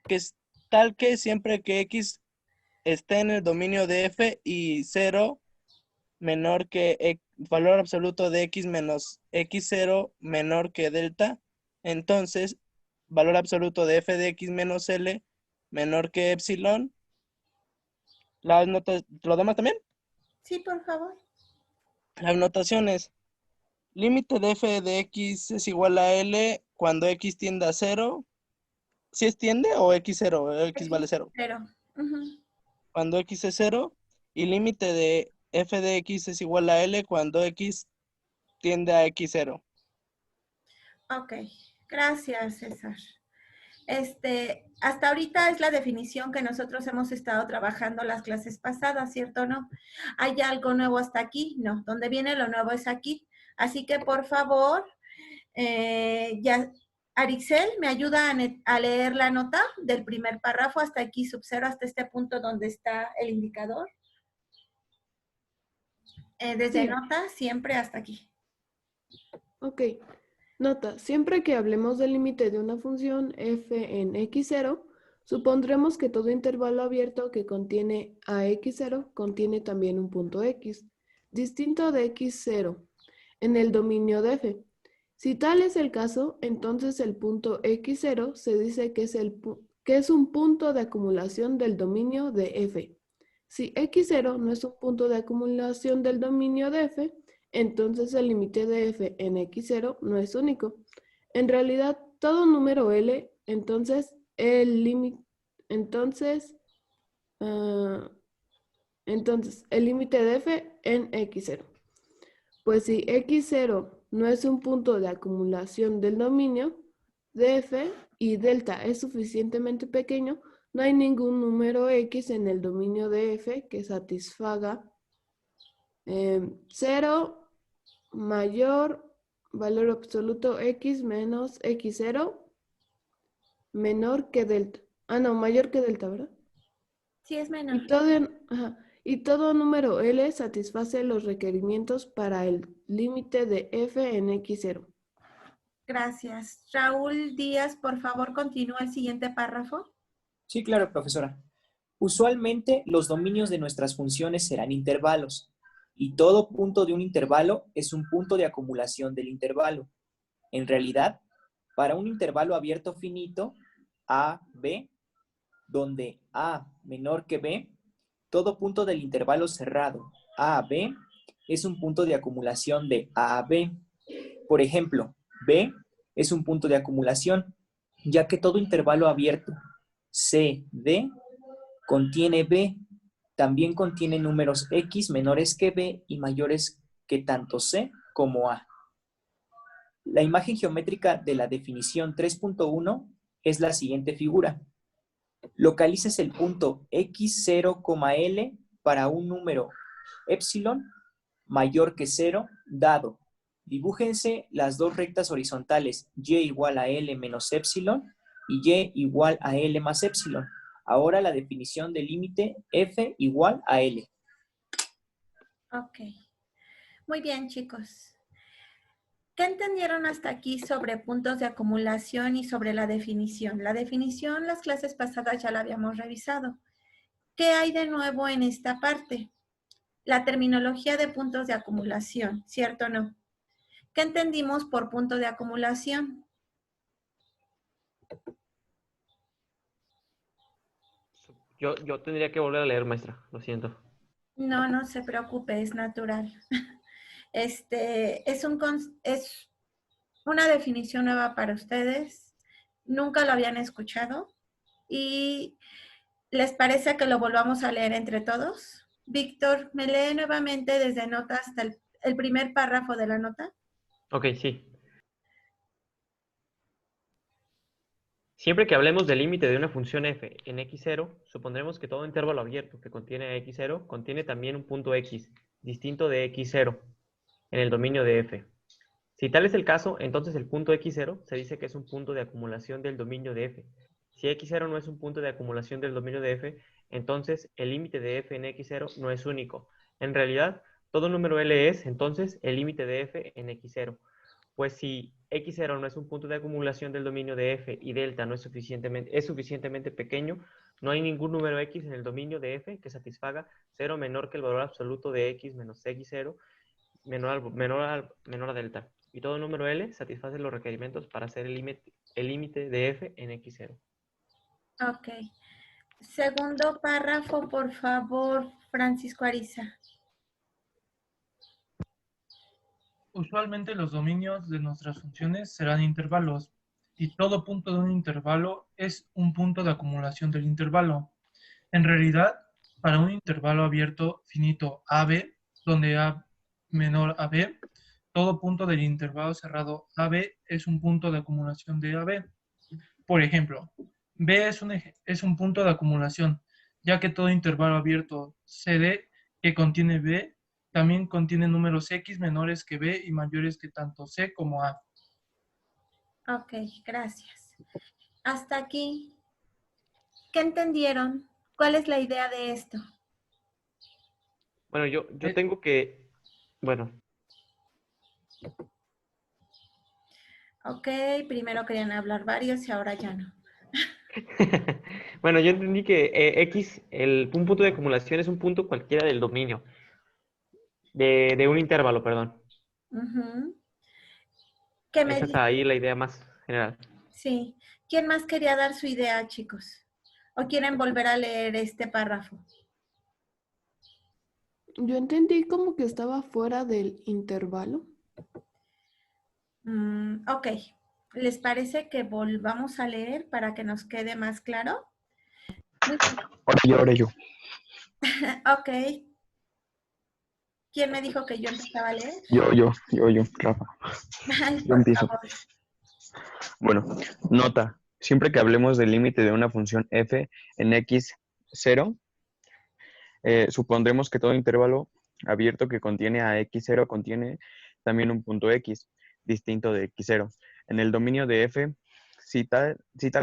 Que es tal que siempre que x esté en el dominio de f y 0 menor que valor absoluto de x menos x0 menor que delta, entonces valor absoluto de f de x menos l menor que epsilon. Las notas, ¿lo demás también? Sí, por favor. Las notaciones. Límite de f de x es igual a l cuando x tiende a 0. ¿Sí es tiende o x0? O x vale 0. Pero, Cuando x es 0. Y límite de f de x es igual a l cuando x tiende a x0. ok, gracias, César. Hasta ahorita es la definición que nosotros hemos estado trabajando las clases pasadas, ¿cierto o no? ¿Hay algo nuevo hasta aquí? No, donde viene lo nuevo es aquí. Así que, por favor, ya, Arixel, ¿me ayuda a leer la nota del primer párrafo hasta aquí, sub 0, hasta este punto donde está el indicador? Desde Sí. nota, siempre hasta aquí. Ok. Nota, siempre que hablemos del límite de una función f en x0, supondremos que todo intervalo abierto que contiene a x0 contiene también un punto x, distinto de x0, en el dominio de f. Si tal es el caso, entonces el punto x0 se dice que es un punto de acumulación del dominio de f. Si x0 no es un punto de acumulación del dominio de f, entonces el límite de f en x0 no es único. En realidad, todo número L, entonces el límite de f en x0. Pues si x0 no es un punto de acumulación del dominio de f y delta es suficientemente pequeño, no hay ningún número x en el dominio de f que satisfaga 0 mayor valor absoluto x menos x0 menor que delta. Ah, no, mayor que delta, ¿verdad? Sí, es menor. Y todo número L satisface los requerimientos para el límite de f en x0. Gracias. Raúl Díaz, por favor, continúa el siguiente párrafo. Sí, claro, profesora. Usualmente los dominios de nuestras funciones serán intervalos, y todo punto de un intervalo es un punto de acumulación del intervalo. En realidad, para un intervalo abierto finito, a, b, donde a menor que b, todo punto del intervalo cerrado, a, b, es un punto de acumulación de a a b. Por ejemplo, b es un punto de acumulación, ya que todo intervalo abierto, c, d, contiene b, también contiene números x menores que b y mayores que tanto c como a. La imagen geométrica de la definición 3.1 es la siguiente figura. Localices el punto x0, l para un número epsilon mayor que 0 dado. Dibújense las dos rectas horizontales y igual a l menos epsilon y y igual a l más epsilon. Ahora la definición del límite f igual a l. Ok. Muy bien, chicos. ¿Qué entendieron hasta aquí sobre puntos de acumulación y sobre la definición? La definición, las clases pasadas ya la habíamos revisado. ¿Qué hay de nuevo en esta parte? La terminología de puntos de acumulación, ¿cierto o no? ¿Qué entendimos por punto de acumulación? Yo tendría que volver a leer, maestra. Lo siento. No, no se preocupe, es natural. Es una definición nueva para ustedes. Nunca lo habían escuchado. ¿Y les parece que lo volvamos a leer entre todos? Víctor, ¿me lee nuevamente desde nota hasta el primer párrafo de la nota? Ok, sí. Siempre que hablemos del límite de una función f en x0, supondremos que todo intervalo abierto que contiene x0 contiene también un punto x, distinto de x0, en el dominio de f. Si tal es el caso, entonces el punto x0 se dice que es un punto de acumulación del dominio de f. Si x0 no es un punto de acumulación del dominio de f, entonces el límite de f en x0 no es único. En realidad, todo número L es, entonces, el límite de f en x0. Pues si x0 no es un punto de acumulación del dominio de f y delta no es suficientemente pequeño, no hay ningún número x en el dominio de f que satisfaga 0 menor que el valor absoluto de x menos x0 menor a delta. Y todo número L satisface los requerimientos para hacer el límite de f en x0. Ok. Segundo párrafo, por favor, Francisco Ariza. Usualmente los dominios de nuestras funciones serán intervalos, y todo punto de un intervalo es un punto de acumulación del intervalo. En realidad, para un intervalo abierto finito AB, donde A menor a B, todo punto del intervalo cerrado AB es un punto de acumulación de AB. Por ejemplo, B es un punto de acumulación, ya que todo intervalo abierto CD que contiene B también contiene números X menores que B y mayores que tanto C como A. Ok, gracias. Hasta aquí. ¿Qué entendieron? ¿Cuál es la idea de esto? Bueno, yo tengo que... Bueno, Ok, primero querían hablar varios y ahora ya no. bueno, yo entendí que x, un punto de acumulación es un punto cualquiera del dominio, de un intervalo, perdón. Ujú. ¿Qué me Esa es dice? ahí la idea más general. Sí. ¿Quién más quería dar su idea, chicos? ¿O quieren volver a leer este párrafo? Yo entendí como que estaba fuera del intervalo. Ok. ¿Les parece que volvamos a leer para que nos quede más claro? Muy bien. Ahora yo. Ok. ¿Quién me dijo que yo empezaba a leer? Yo, Rafa. Ay, Yo por empiezo. favor. Bueno, nota. Siempre que hablemos del límite de una función f en x0, supondremos que todo intervalo abierto que contiene a x0 contiene también un punto x, distinto de x0. En el dominio de f, si tal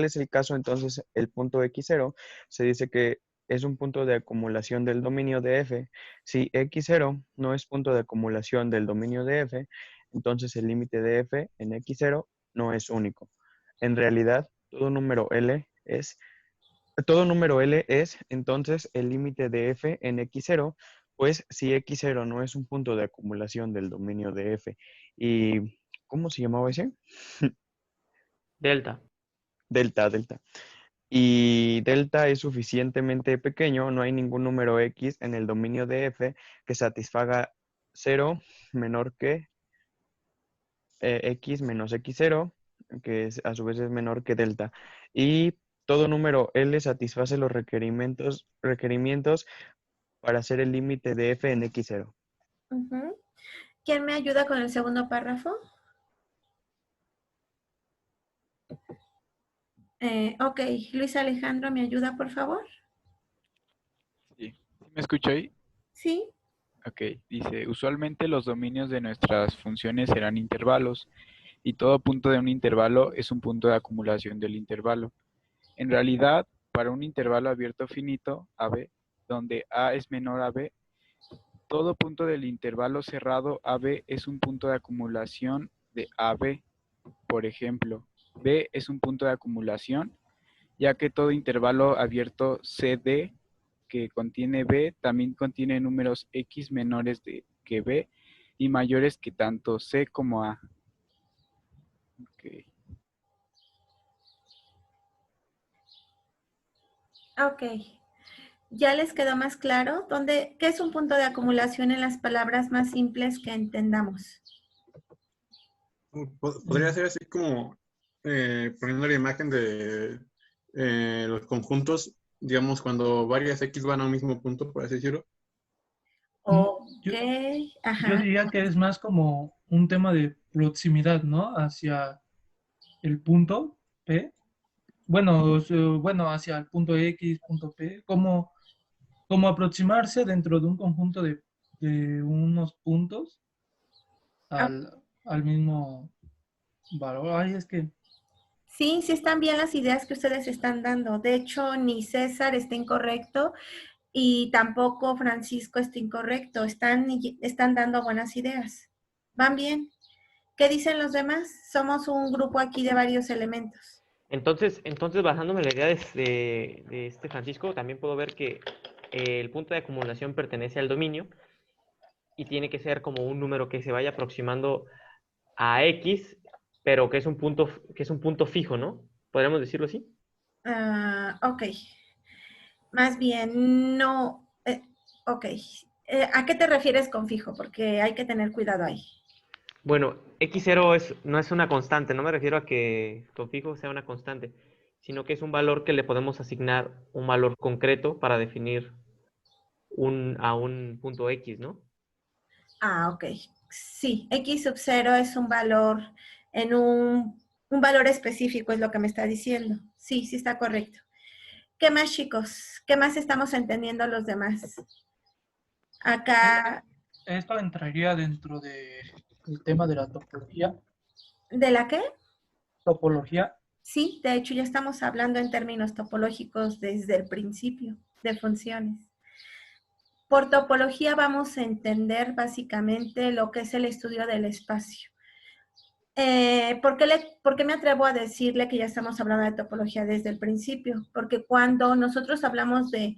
es el caso, entonces el punto x0 se dice que es un punto de acumulación del dominio de f. Si x0 no es punto de acumulación del dominio de f, entonces el límite de f en x0 no es único. En realidad, todo número L es entonces el límite de f en x0, pues si x0 no es un punto de acumulación del dominio de f. ¿Y cómo se llamaba ese? Delta. Delta. Y delta es suficientemente pequeño, no hay ningún número x en el dominio de f que satisfaga 0 menor que x menos x0, que a su vez es menor que delta. Y todo número L satisface los requerimientos para hacer el límite de f en x0. Ujú. ¿Quién me ayuda con el segundo párrafo? Ok, Luis Alejandro, ¿me ayuda, por favor? Sí. ¿Sí me escucho ahí? Sí. Ok, dice, usualmente los dominios de nuestras funciones serán intervalos y todo punto de un intervalo es un punto de acumulación del intervalo. En realidad, para un intervalo abierto finito, AB, donde A es menor a B, todo punto del intervalo cerrado AB es un punto de acumulación de AB. Por ejemplo, B es un punto de acumulación, ya que todo intervalo abierto CD que contiene B también contiene números X menores que B y mayores que tanto C como A. Okay. Ok. ¿Ya les quedó más claro? ¿Qué es un punto de acumulación en las palabras más simples que entendamos? Podría ser así como poniendo la imagen de los conjuntos, digamos, cuando varias X van a un mismo punto, por así decirlo. Ok, Yo ajá. diría que es más como un tema de proximidad, ¿no? Hacia el punto P. Bueno, bueno, hacia el punto X, punto P. Como aproximarse dentro de un conjunto de unos puntos al mismo valor. Ay, es que Sí, sí están bien las ideas que ustedes están dando. De hecho, ni César está incorrecto y tampoco Francisco está incorrecto. Están dando buenas ideas. ¿Van bien? ¿Qué dicen los demás? Somos un grupo aquí de varios elementos. Entonces basándome en la idea de este Francisco, también puedo ver que el punto de acumulación pertenece al dominio y tiene que ser como un número que se vaya aproximando a X, pero que es un punto fijo, ¿no? ¿Podríamos decirlo así? Ok. Más bien, no. Ok. ¿A qué te refieres con fijo? Porque hay que tener cuidado ahí. Bueno, x0 no es una constante, no me refiero a que con fijo sea una constante, sino que es un valor que le podemos asignar un valor concreto para definir a un punto X, ¿no? Ah, ok. Sí, X sub 0 es un valor en un valor específico, es lo que me está diciendo. Sí, sí está correcto. ¿Qué más, chicos? ¿Qué más estamos entendiendo los demás? Acá, esto entraría dentro del tema de la topología. ¿de la qué? Topología. Sí, de hecho ya estamos hablando en términos topológicos desde el principio de funciones. Por topología vamos a entender básicamente lo que es el estudio del espacio. ¿Por qué me atrevo a decirle que ya estamos hablando de topología desde el principio? Porque cuando nosotros hablamos de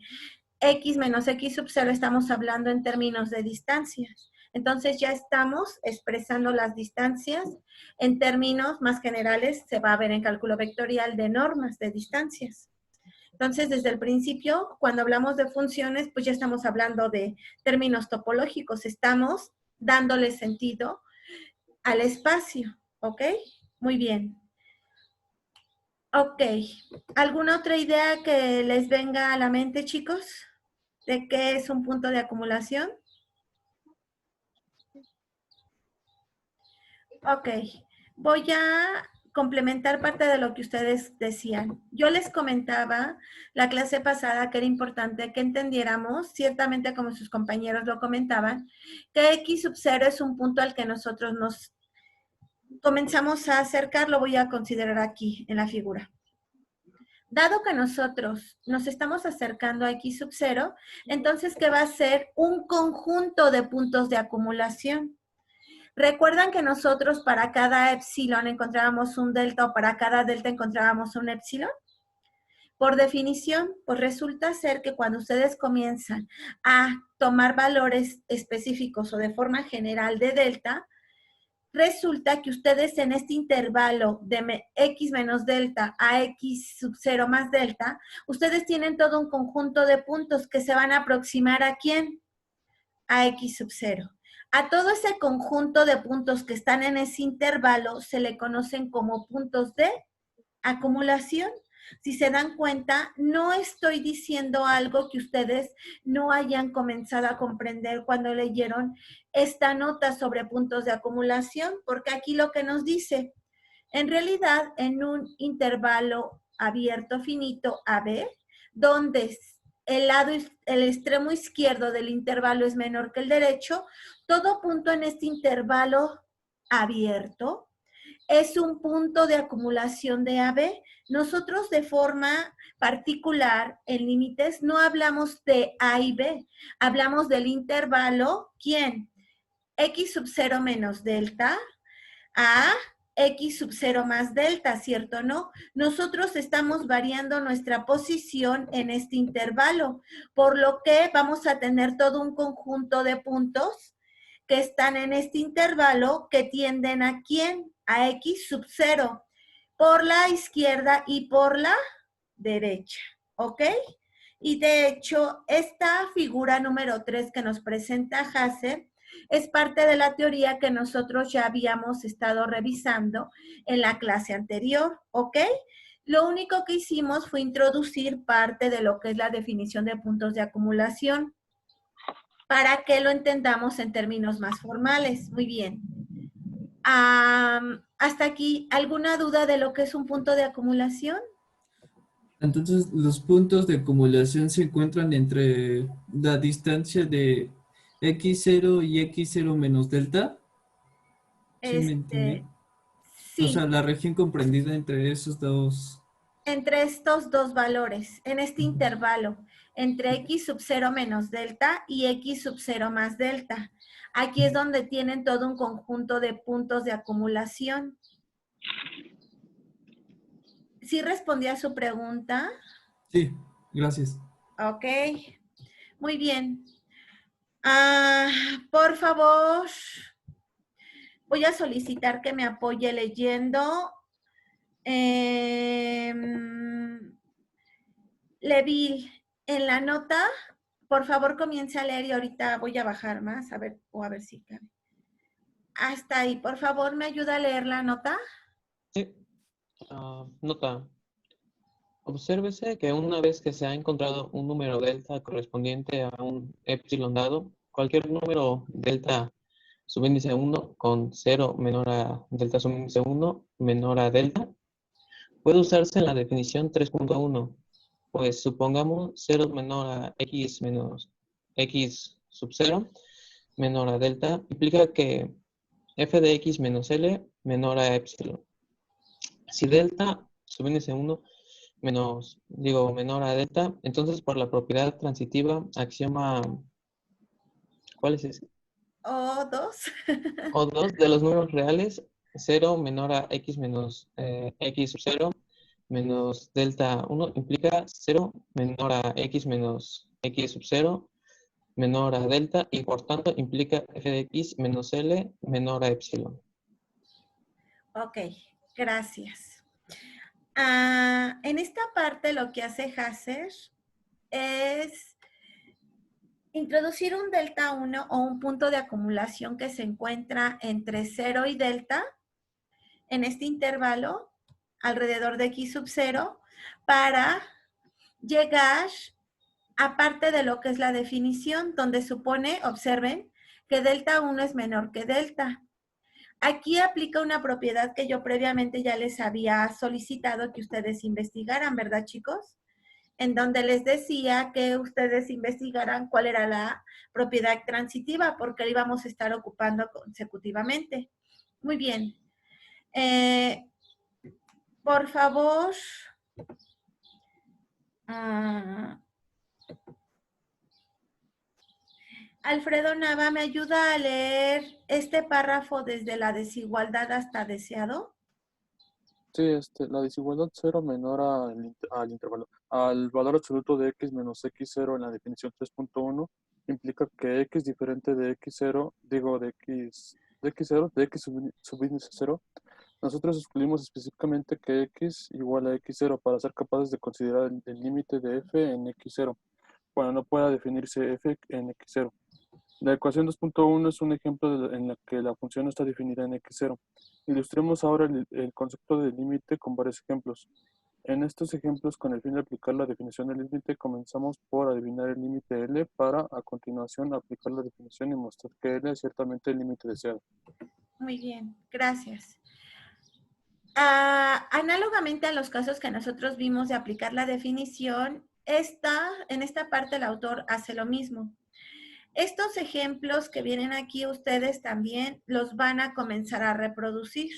X menos X sub 0, estamos hablando en términos de distancias. Entonces ya estamos expresando las distancias en términos más generales, se va a ver en cálculo vectorial de normas de distancias. Entonces, desde el principio, cuando hablamos de funciones, pues ya estamos hablando de términos topológicos, estamos dándole sentido al espacio, ¿ok? Muy bien. Ok. ¿Alguna otra idea que les venga a la mente, chicos? ¿De qué es un punto de acumulación? Ok. Voy a complementar parte de lo que ustedes decían. Yo les comentaba la clase pasada que era importante que entendiéramos, ciertamente como sus compañeros lo comentaban, que X sub 0 es un punto al que nosotros nos comenzamos a acercar, lo voy a considerar aquí en la figura. Dado que nosotros nos estamos acercando a X sub 0, entonces, ¿qué va a ser? Un conjunto de puntos de acumulación. ¿Recuerdan que nosotros para cada epsilon encontrábamos un delta o para cada delta encontrábamos un epsilon? Por definición, pues resulta ser que cuando ustedes comienzan a tomar valores específicos o de forma general de delta, resulta que ustedes en este intervalo de X menos delta a X sub 0 más delta, ustedes tienen todo un conjunto de puntos que se van a aproximar ¿a quién? A X sub 0. A todo ese conjunto de puntos que están en ese intervalo se le conocen como puntos de acumulación. Si se dan cuenta, no estoy diciendo algo que ustedes no hayan comenzado a comprender cuando leyeron esta nota sobre puntos de acumulación, porque aquí lo que nos dice, en realidad, en un intervalo abierto finito AB, donde el extremo izquierdo del intervalo es menor que el derecho, todo punto en este intervalo abierto es un punto de acumulación de AB. Nosotros de forma particular, en límites, no hablamos de A y B, hablamos del intervalo, ¿quién? X sub 0 menos delta a X sub 0 más delta, ¿cierto o no? Nosotros estamos variando nuestra posición en este intervalo, por lo que vamos a tener todo un conjunto de puntos que están en este intervalo que tienden a ¿quién? A X sub 0, por la izquierda y por la derecha, ¿ok? Y de hecho, esta figura número 3 que nos presenta Hasse es parte de la teoría que nosotros ya habíamos estado revisando en la clase anterior, ¿ok? Lo único que hicimos fue introducir parte de lo que es la definición de puntos de acumulación para que lo entendamos en términos más formales. Muy bien. Hasta aquí, ¿alguna duda de lo que es un punto de acumulación? Entonces, los puntos de acumulación se encuentran entre la distancia de x0 y x0 menos delta. ¿Sí me entendí? Sí. O sea, la región comprendida entre esos dos. Entre estos dos valores, en este intervalo, entre x sub 0 menos delta y x sub 0 más delta. Aquí es donde tienen todo un conjunto de puntos de acumulación. ¿Sí respondí a su pregunta? Sí, gracias. Ok, muy bien. Por favor, voy a solicitar que me apoye leyendo. Levil, en la nota, por favor comience a leer y ahorita voy a bajar más, a ver si cabe. Hasta ahí, por favor, ¿me ayuda a leer la nota? Sí. Nota. Obsérvese que una vez que se ha encontrado un número delta correspondiente a un epsilon dado, cualquier número delta subíndice 1 con 0 menor a delta subíndice 1 menor a delta puede usarse en la definición 3.1. Pues supongamos 0 menor a x menos x sub 0 menor a delta implica que f de x menos l menor a epsilon. Si delta subíndice 1 menor a delta, entonces por la propiedad transitiva, axioma, ¿cuál es ese? O2. O2 de los números reales, 0 menor a x menos x sub 0 menos delta 1 implica 0 menor a x menos x sub 0 menor a delta y por tanto implica f de x menos l menor a epsilon. Ok, gracias. En esta parte lo que hace Hasser es introducir un delta 1 o un punto de acumulación que se encuentra entre 0 y delta en este intervalo alrededor de x sub 0 para llegar a parte de lo que es la definición donde supone, observen, que delta 1 es menor que delta. Aquí aplica una propiedad que yo previamente ya les había solicitado que ustedes investigaran, ¿verdad, chicos? En donde les decía que ustedes investigaran cuál era la propiedad transitiva, porque la íbamos a estar ocupando consecutivamente. Muy bien. Por favor. Alfredo Nava, ¿me ayuda a leer este párrafo desde la desigualdad hasta deseado? Sí, la desigualdad 0 menor al intervalo, al valor absoluto de x menos x0 en la definición 3.1 implica que x diferente de x0, digo de x0, de x subíndice 0, nosotros excluimos específicamente que x igual a x0 para ser capaces de considerar el límite de f en x0, cuando no pueda definirse f en x0. La ecuación 2.1 es un ejemplo en la que la función no está definida en x0. Ilustremos ahora el concepto de límite con varios ejemplos. En estos ejemplos, con el fin de aplicar la definición del límite, comenzamos por adivinar el límite L para, a continuación, aplicar la definición y mostrar que L es ciertamente el límite deseado. Muy bien, gracias. Análogamente a los casos que nosotros vimos de aplicar la definición, en esta parte el autor hace lo mismo. Estos ejemplos que vienen aquí ustedes también los van a comenzar a reproducir.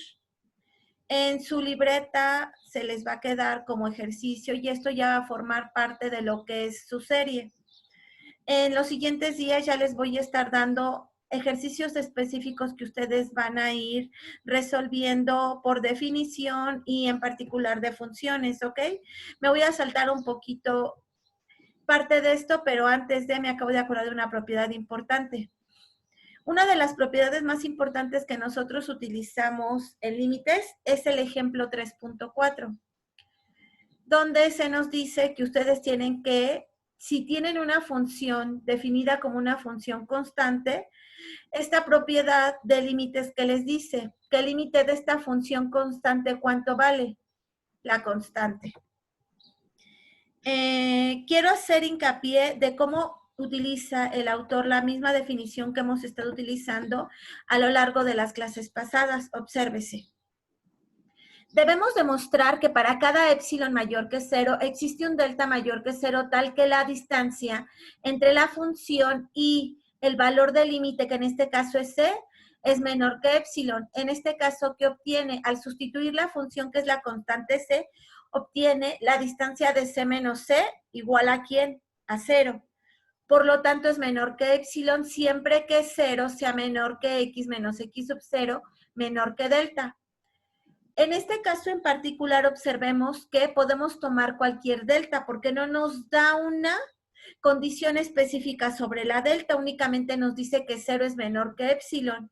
En su libreta se les va a quedar como ejercicio y esto ya va a formar parte de lo que es su serie. En los siguientes días ya les voy a estar dando ejercicios específicos que ustedes van a ir resolviendo por definición y en particular de funciones, ¿ok? Me voy a saltar un poquito parte de esto, pero antes me acabo de acordar de una propiedad importante. Una de las propiedades más importantes que nosotros utilizamos en límites es el ejemplo 3.4, donde se nos dice que ustedes tienen que si tienen una función definida como una función constante, esta propiedad de límites que les dice que el límite de esta función constante, ¿cuánto vale? La constante. Quiero hacer hincapié de cómo utiliza el autor la misma definición que hemos estado utilizando a lo largo de las clases pasadas. Obsérvese. Debemos demostrar que para cada épsilon mayor que 0 existe un delta mayor que 0 tal que la distancia entre la función y el valor del límite, que en este caso es c, es menor que épsilon. En este caso, ¿qué obtiene? Al sustituir la función que es la constante c, obtiene la distancia de c menos c igual a ¿quién? A 0. Por lo tanto, es menor que épsilon siempre que 0 sea menor que x menos x sub 0 menor que delta. En este caso en particular observemos que podemos tomar cualquier delta porque no nos da una condición específica sobre la delta, únicamente nos dice que 0 es menor que épsilon.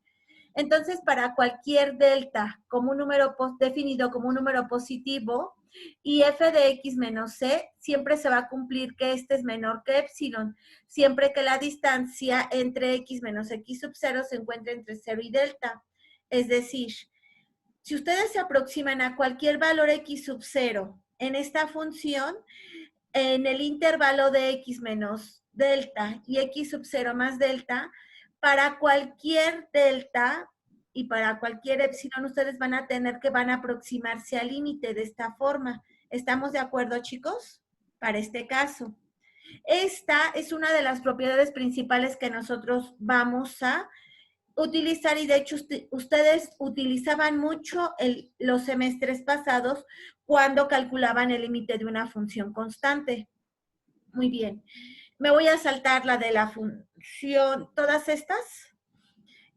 Entonces, para cualquier delta como un número definido como un número positivo y f de x menos c, siempre se va a cumplir que este es menor que épsilon, siempre que la distancia entre x menos x sub 0 se encuentre entre 0 y delta. Es decir, si ustedes se aproximan a cualquier valor x sub 0 en esta función, en el intervalo de x menos delta y x sub 0 más delta, para cualquier delta y para cualquier epsilon, ustedes van a tener que van a aproximarse al límite de esta forma. ¿Estamos de acuerdo, chicos? Para este caso. Esta es una de las propiedades principales que nosotros vamos a utilizar y de hecho ustedes utilizaban mucho los semestres pasados cuando calculaban el límite de una función constante. Muy bien. Me voy a saltar la de la función, todas estas,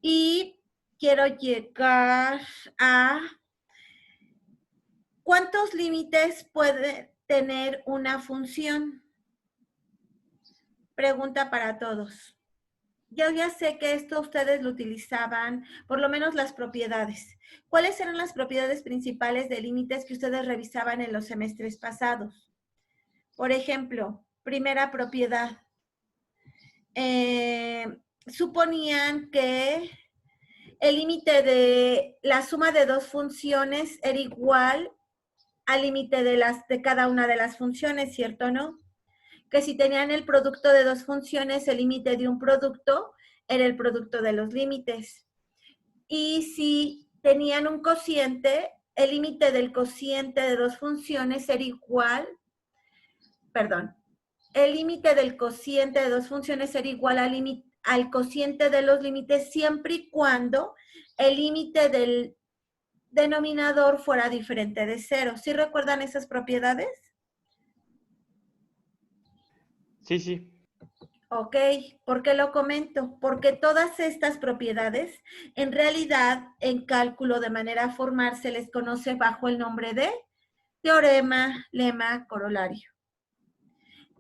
y quiero llegar a ¿cuántos límites puede tener una función? Pregunta para todos. Yo ya sé que esto ustedes lo utilizaban, por lo menos las propiedades. ¿Cuáles eran las propiedades principales de límites que ustedes revisaban en los semestres pasados? Por ejemplo, primera propiedad. Suponían que el límite de la suma de dos funciones era igual al límite de cada una de las funciones, ¿cierto o no? Que si tenían el producto de dos funciones, el límite de un producto era el producto de los límites. Y si tenían un cociente, el límite del cociente de dos funciones era igual, el límite del cociente de dos funciones era igual al cociente de los límites siempre y cuando el límite del denominador fuera diferente de 0. ¿Sí recuerdan esas propiedades? Sí. Ok, ¿por qué lo comento? Porque todas estas propiedades, en realidad, en cálculo de manera formal, se les conoce bajo el nombre de teorema, lema, corolario.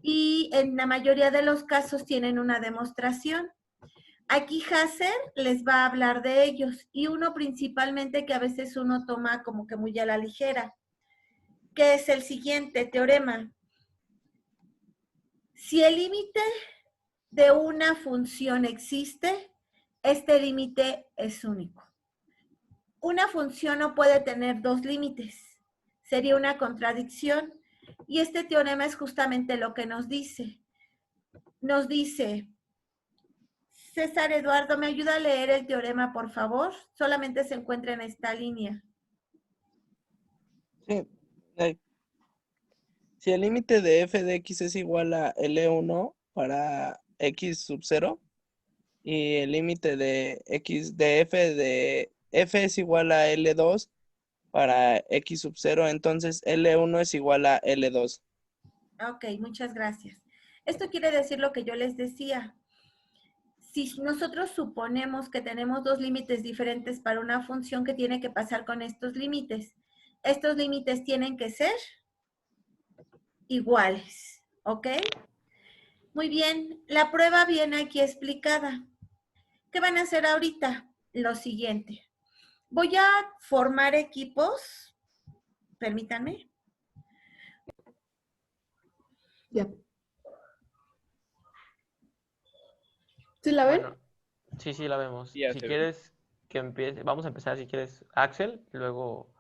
Y en la mayoría de los casos tienen una demostración. Aquí Hasser les va a hablar de ellos, y uno principalmente que a veces uno toma como que muy a la ligera, que es el siguiente teorema. Si el límite de una función existe, este límite es único. Una función no puede tener dos límites. Sería una contradicción. Y este teorema es justamente lo que nos dice. Nos dice, César Eduardo, ¿me ayuda a leer el teorema, por favor? Solamente se encuentra en esta línea. Sí. Si el límite de f de x es igual a L1 para x sub 0 y el límite de x de f es igual a L2 para x sub 0, entonces L1 es igual a L2. Ok, muchas gracias. Esto quiere decir lo que yo les decía. Si nosotros suponemos que tenemos dos límites diferentes para una función, ¿qué tiene que pasar con estos límites? Estos límites tienen que ser iguales, ¿ok? Muy bien, la prueba viene aquí explicada. ¿Qué van a hacer ahorita? Lo siguiente. Voy a formar equipos. Permítanme. Ya. ¿Sí la ven? Bueno, sí, la vemos. Sí, ya Si se ve. quieres que empiece, vamos a empezar si quieres Axel, luego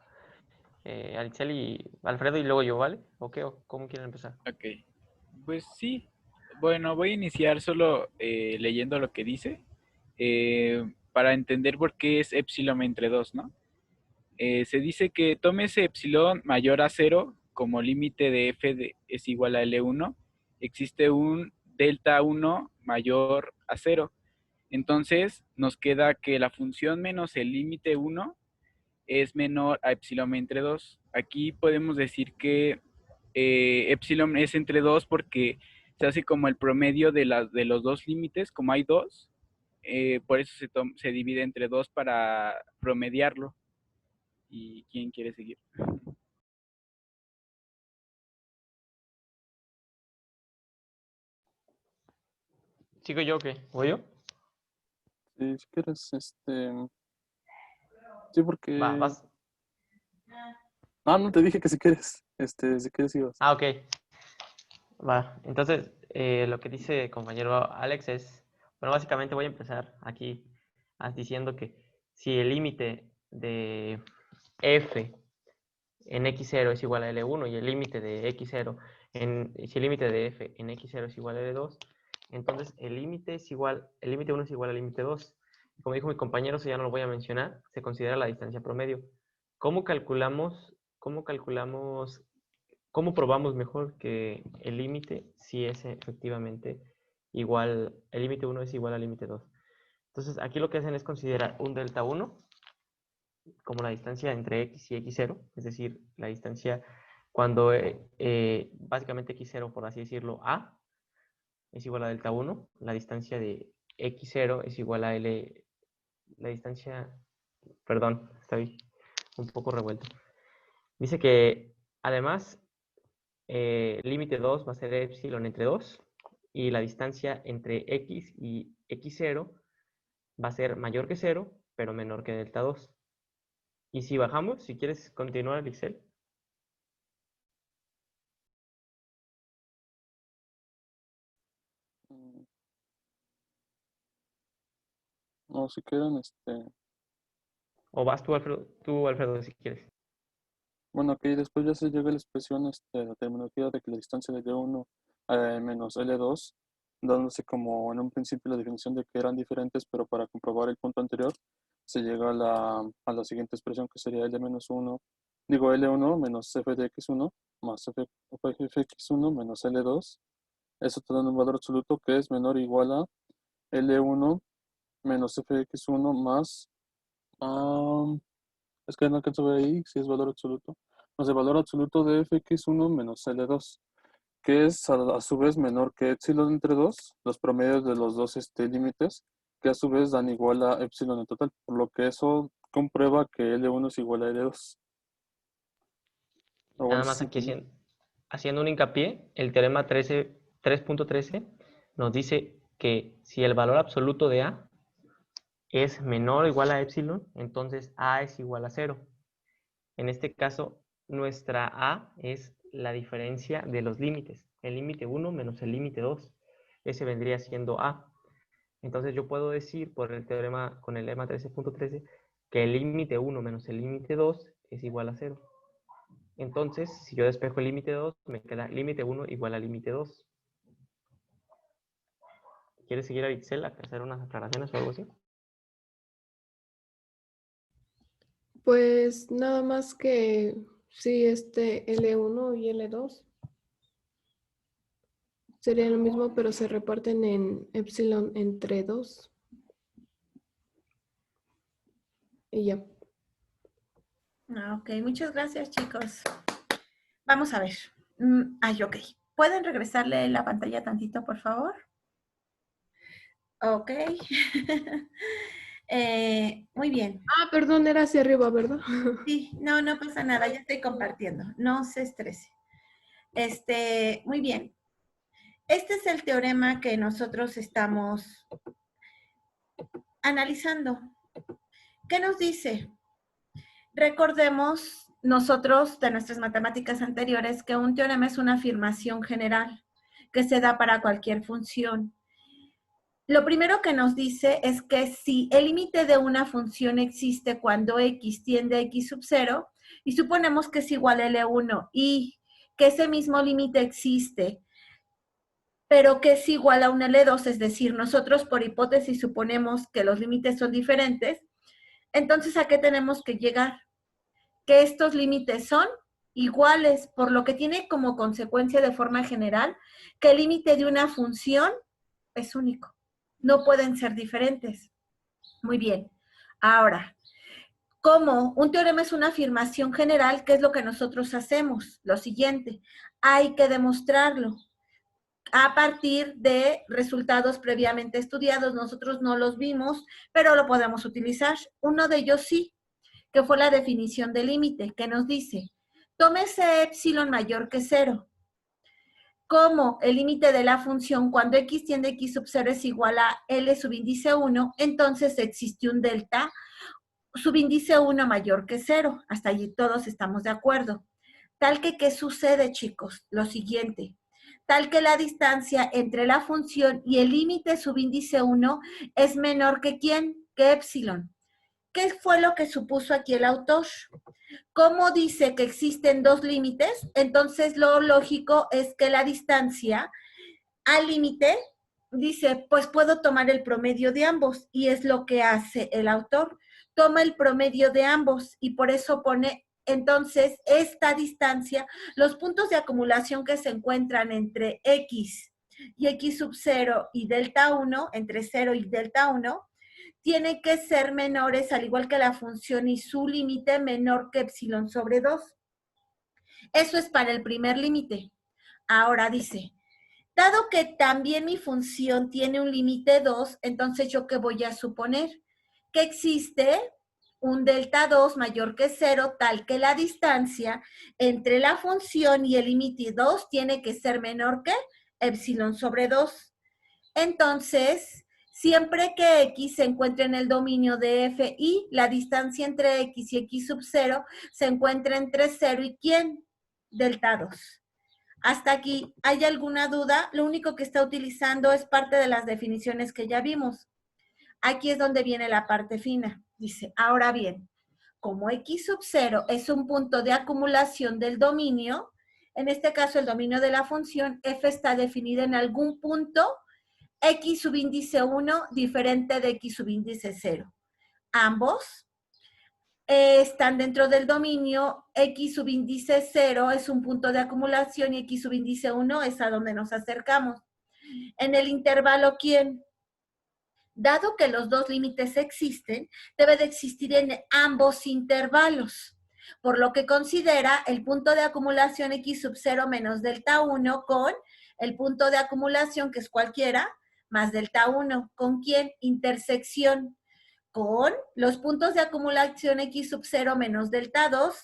Alitzel y Alfredo y luego yo, ¿vale? ¿O qué? ¿O cómo quieren empezar? Ok. Pues sí. Bueno, voy a iniciar solo leyendo lo que dice para entender por qué es epsilon entre 2, ¿no? Se dice que tómese epsilon mayor a 0 como límite de es igual a L1. Existe un delta 1 mayor a 0. Entonces nos queda que la función menos el límite 1 es menor a epsilon entre 2. Aquí podemos decir que epsilon es entre 2 porque se hace como el promedio de los dos límites, como hay dos, por eso se divide entre 2 para promediarlo. ¿Y quién quiere seguir? ¿Sigo yo o qué? ¿O yo? Sí, si quieres, sí, porque... Va, vas. Ah, no, te dije que si quieres, si quieres ibas. Ah, ok. Va. Entonces, lo que dice compañero Alex es, bueno, básicamente voy a empezar aquí diciendo que si el límite de f en x0 es igual a L1 y el límite de x0 si el límite de f en x0 es igual a L2, entonces el límite 1 es igual al límite 2. Como dijo mi compañero, eso ya no lo voy a mencionar, se considera la distancia promedio. ¿Cómo probamos mejor que el límite si es efectivamente igual, el límite 1 es igual al límite 2? Entonces aquí lo que hacen es considerar un delta 1 como la distancia entre x y x0, es decir, la distancia cuando básicamente x0, por así decirlo, a es igual a delta 1, la distancia de x0 es igual a l, la distancia, perdón, estoy un poco revuelto. Dice que además límite 2 va a ser epsilon entre 2 y la distancia entre x y x0 va a ser mayor que 0, pero menor que delta 2. Y si bajamos, si quieres continuar, Excel. No, si quieren, O vas tú, Alfredo, si quieres. bueno, aquí después ya se llega a la expresión, la terminología de que la distancia de L1 menos L2, dándose como en un principio la definición de que eran diferentes, pero para comprobar el punto anterior, se llega a la siguiente expresión que sería L1 menos f de x1 más f de x1 menos L2. Eso te da un valor absoluto que es menor o igual a L1 menos f de x1 más... es que no alcanzo a ver ahí si es valor absoluto. No sé, valor absoluto de fx1 menos L2, que es a su vez menor que epsilon entre 2, los promedios de los dos límites, que a su vez dan igual a epsilon en total, por lo que eso comprueba que L1 es igual a L2. O bueno, Nada sí más se aquí entiende. haciendo un hincapié, el teorema 3.13 nos dice que si el valor absoluto de A es menor o igual a epsilon, entonces A es igual a 0. En este caso, nuestra A es la diferencia de los límites. El límite 1 menos el límite 2. Ese vendría siendo A. Entonces yo puedo decir por el teorema con el lema 13.13 que el límite 1 menos el límite 2 es igual a 0. Entonces, si yo despejo el límite 2, me queda límite 1 igual al límite 2. ¿Quieres seguir a Excel a hacer unas aclaraciones o algo así? Pues nada más que sí, L1 y L2 serían lo mismo, pero se reparten en epsilon entre 2. Y ya. Ok, muchas gracias, chicos. Vamos a ver. Ok. ¿Pueden regresarle la pantalla tantito, por favor? Ok. Muy bien. Ah, perdón, era hacia arriba, ¿verdad? Sí, no pasa nada, ya estoy compartiendo. No se estrese. Muy bien. Este es el teorema que nosotros estamos analizando. ¿Qué nos dice? Recordemos nosotros de nuestras matemáticas anteriores que un teorema es una afirmación general que se da para cualquier función. lo primero que nos dice es que si el límite de una función existe cuando x tiende a x sub 0, y suponemos que es igual a L1 y que ese mismo límite existe, pero que es igual a un L2, es decir, nosotros por hipótesis suponemos que los límites son diferentes, entonces ¿a qué tenemos que llegar? Que estos límites son iguales, por lo que tiene como consecuencia de forma general que el límite de una función es único. No pueden ser diferentes. Muy bien. Ahora, como un teorema es una afirmación general, ¿qué es lo que nosotros hacemos? Lo siguiente, hay que demostrarlo a partir de resultados previamente estudiados. Nosotros no los vimos, pero lo podemos utilizar. Uno de ellos sí, que fue la definición de límite, que nos dice, tómese epsilon mayor que 0. Como el límite de la función cuando x tiende a x sub 0 es igual a L subíndice 1, entonces existe un delta subíndice 1 mayor que 0. Hasta allí todos estamos de acuerdo. Tal que, ¿qué sucede, chicos? Lo siguiente. Tal que la distancia entre la función y el límite subíndice 1 es menor que ¿quién? Que epsilon. ¿Qué fue lo que supuso aquí el autor? Como dice que existen dos límites, entonces lo lógico es que la distancia al límite dice, pues puedo tomar el promedio de ambos, y es lo que hace el autor. Toma el promedio de ambos y por eso pone entonces esta distancia, los puntos de acumulación que se encuentran entre x y x sub 0 y delta 1, entre 0 y delta 1, tienen que ser menores, al igual que la función y su límite menor que epsilon sobre 2. Eso es para el primer límite. Ahora dice, dado que también mi función tiene un límite 2, entonces ¿yo qué voy a suponer? Que existe un delta 2 mayor que 0, tal que la distancia entre la función y el límite 2 tiene que ser menor que epsilon sobre 2. Entonces, siempre que x se encuentre en el dominio de f y la distancia entre x y x sub 0 se encuentra entre 0 y ¿quién? Delta 2. Hasta aquí, ¿hay alguna duda? Lo único que está utilizando es parte de las definiciones que ya vimos. Aquí es donde viene la parte fina. Dice, ahora bien, como x sub 0 es un punto de acumulación del dominio, en este caso el dominio de la función, f está definida en algún punto x subíndice 1 diferente de x subíndice 0. Ambos están dentro del dominio, x subíndice 0 es un punto de acumulación y x subíndice 1 es a donde nos acercamos. En el intervalo, ¿quién? Dado que los dos límites existen, debe de existir en ambos intervalos, por lo que considera el punto de acumulación x sub 0 menos delta 1 con el punto de acumulación, que es cualquiera, más delta 1. ¿Con quién? Intersección. Con los puntos de acumulación x sub 0 menos delta 2,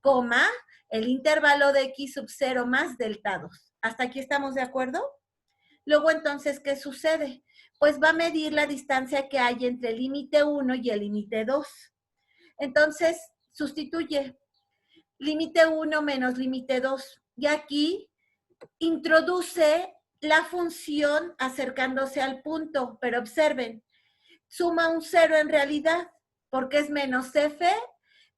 coma, el intervalo de x sub 0 más delta 2. ¿Hasta aquí estamos de acuerdo? Luego, entonces, ¿qué sucede? Pues va a medir la distancia que hay entre el límite 1 y el límite 2. Entonces, sustituye límite 1 menos límite 2. Y aquí introduce la función acercándose al punto, pero observen, suma un 0 en realidad, porque es menos f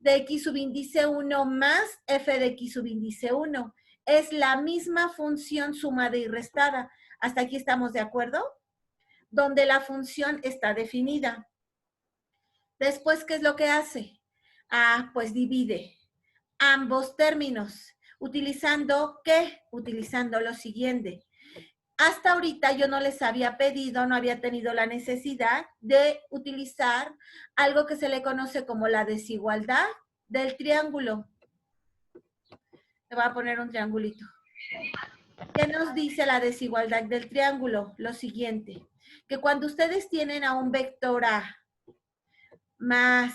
de x subíndice 1 más f de x subíndice 1. Es la misma función sumada y restada. ¿Hasta aquí estamos de acuerdo? Donde la función está definida. Después, ¿qué es lo que hace? Ah, pues divide ambos términos. ¿Utilizando qué? Utilizando lo siguiente. Hasta ahorita yo no les había pedido, no había tenido la necesidad de utilizar algo que se le conoce como la desigualdad del triángulo. Le voy a poner un triangulito. ¿Qué nos dice la desigualdad del triángulo? Lo siguiente, que cuando ustedes tienen a un vector A más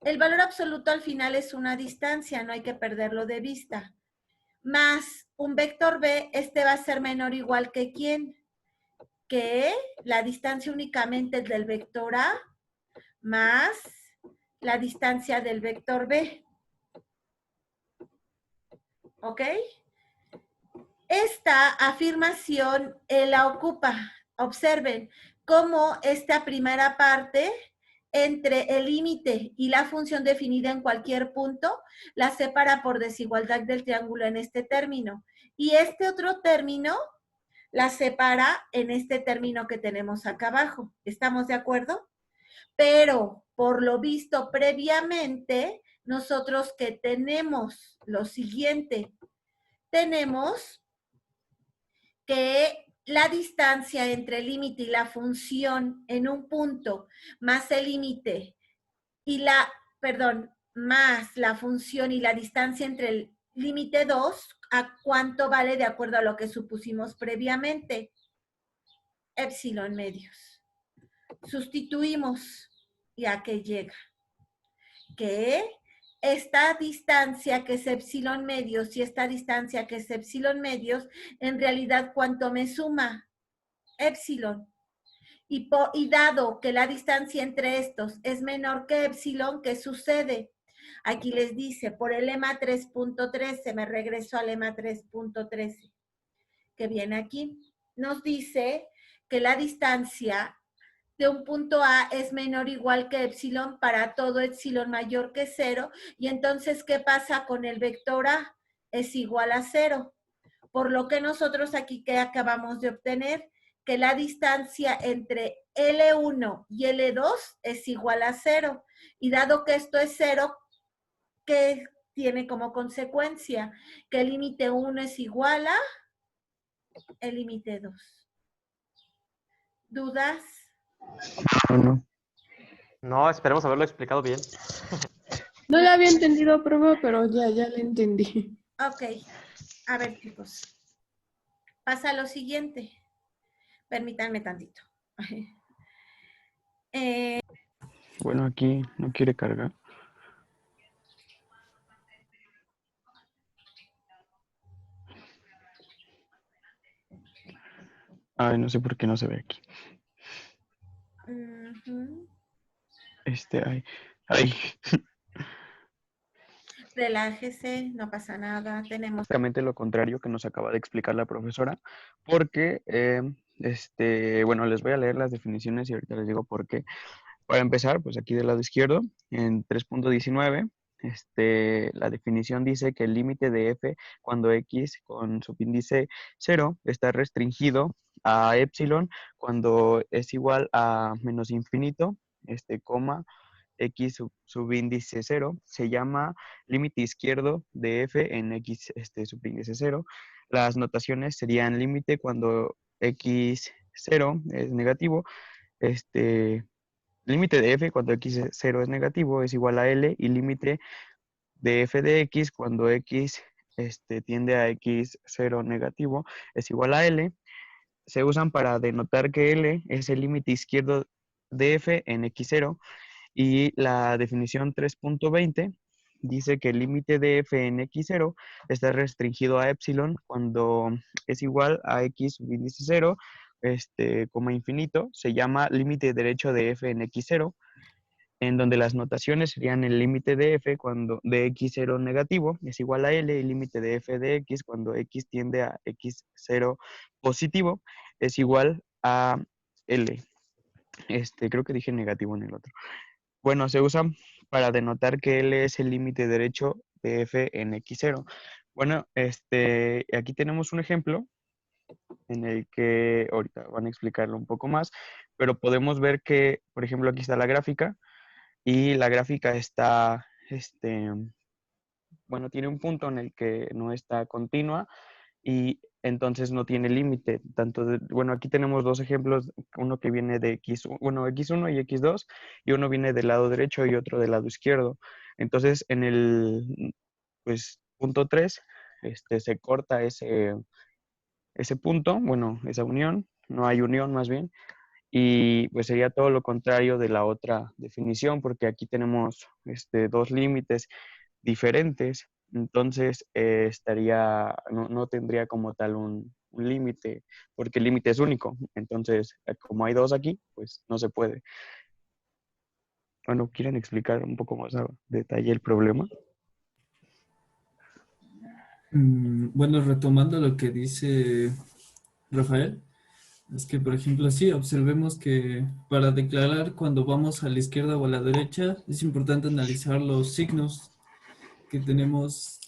el valor absoluto al final es una distancia, no hay que perderlo de vista, más un vector B, este va a ser menor o igual que ¿quién? Que la distancia únicamente del vector A más la distancia del vector B. ¿Ok? Esta afirmación la ocupa Observen cómo esta primera parte entre el límite y la función definida en cualquier punto la separa por desigualdad del triángulo en este término. Y este otro término la separa en este término que tenemos acá abajo. ¿Estamos de acuerdo? Pero por lo visto previamente, nosotros que tenemos lo siguiente, tenemos que la distancia entre el límite y la función en un punto más el límite y la, perdón, más la función y la distancia entre el límite 2, ¿a cuánto vale de acuerdo a lo que supusimos previamente? Épsilon medios. Sustituimos y a qué llega. Que esta distancia que es epsilon medios y esta distancia que es epsilon medios, en realidad, ¿cuánto me suma? Epsilon. Y dado que la distancia entre estos es menor que epsilon, ¿qué sucede? Aquí les dice, por el lema 3.13, me regreso al lema 3.13, que viene aquí. Nos dice que la distancia de un punto A es menor o igual que epsilon para todo epsilon mayor que 0. Y entonces, ¿qué pasa con el vector A? Es igual a 0. Por lo que nosotros aquí, ¿qué acabamos de obtener? Que la distancia entre L1 y L2 es igual a 0. Y dado que esto es 0, ¿qué tiene como consecuencia? Que el límite 1 es igual a el límite 2. ¿Dudas? No. No, esperemos haberlo explicado bien. No la había entendido, prueba, pero ya la entendí. Ok. A ver, chicos. Pasa lo siguiente. Permítanme tantito. Bueno, aquí no quiere cargar. Ay, no sé por qué no se ve aquí. Ay. Relájese, no pasa nada. Tenemos... Básicamente lo contrario que nos acaba de explicar la profesora, porque, bueno, les voy a leer las definiciones y ahorita les digo por qué. Para empezar, pues aquí del lado izquierdo, en 3.19, la definición dice que el límite de f cuando x con subíndice 0 está restringido a epsilon cuando es igual a menos infinito, coma, x subíndice 0, se llama límite izquierdo de f en x subíndice 0. Las notaciones serían límite cuando x0 es negativo, límite de f cuando x0 es negativo es igual a L, y límite de f de x cuando x tiende a x0 negativo es igual a L. Se usan para denotar que L es el límite izquierdo de f en x0, y la definición 3.20 dice que el límite de f en x0 está restringido a epsilon cuando es igual a x subíndice 0, coma infinito. Se llama límite derecho de f en x0, en donde las notaciones serían el límite de f cuando de x0 negativo es igual a L, y límite de f de x cuando x tiende a x0 positivo es igual a L. Creo que dije negativo en el otro. Bueno, se usa para denotar que L es el límite derecho de f en x0. Bueno, aquí tenemos un ejemplo en el que ahorita van a explicarlo un poco más, pero podemos ver que, por ejemplo, aquí está la gráfica, y la gráfica está, bueno, tiene un punto en el que no está continua, y entonces no tiene límite. Bueno, aquí tenemos dos ejemplos, uno que viene de x1 y x2, y uno viene del lado derecho y otro del lado izquierdo. Entonces, en el punto 3, se corta ese punto, bueno, esa unión, no hay unión más bien, y pues sería todo lo contrario de la otra definición, porque aquí tenemos dos límites diferentes. Entonces no tendría como tal un límite, porque el límite es único. Entonces, como hay dos aquí, pues no se puede. Bueno, ¿quieren explicar un poco más a detalle el problema? Bueno, retomando lo que dice Rafael, Es que, por ejemplo, sí, observemos que para declarar cuando vamos a la izquierda o a la derecha, es importante analizar los signos que tenemos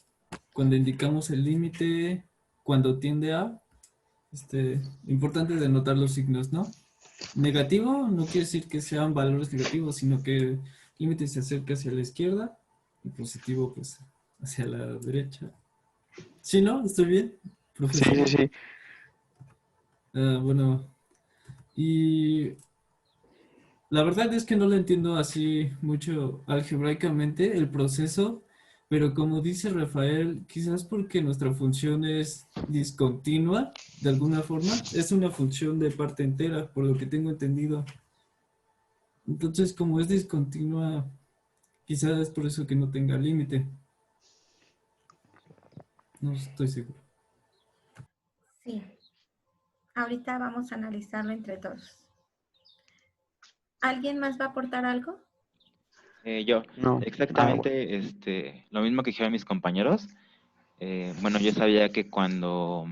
cuando indicamos el límite, cuando tiende a, importante denotar los signos, ¿no? Negativo no quiere decir que sean valores negativos, sino que el límite se acerca hacia la izquierda y positivo, pues, hacia la derecha. ¿Sí, no? ¿Estoy bien, profesor? Sí. Bueno, y la verdad es que no lo entiendo así mucho algebraicamente el proceso, pero como dice Rafael, quizás porque nuestra función es discontinua, de alguna forma, es una función de parte entera, por lo que tengo entendido. Entonces, como es discontinua, quizás es por eso que no tenga límite. No estoy seguro. Sí. Ahorita vamos a analizarlo entre todos. ¿Alguien más va a aportar algo? Yo, No. exactamente lo mismo que dijeron mis compañeros. Bueno, yo sabía que cuando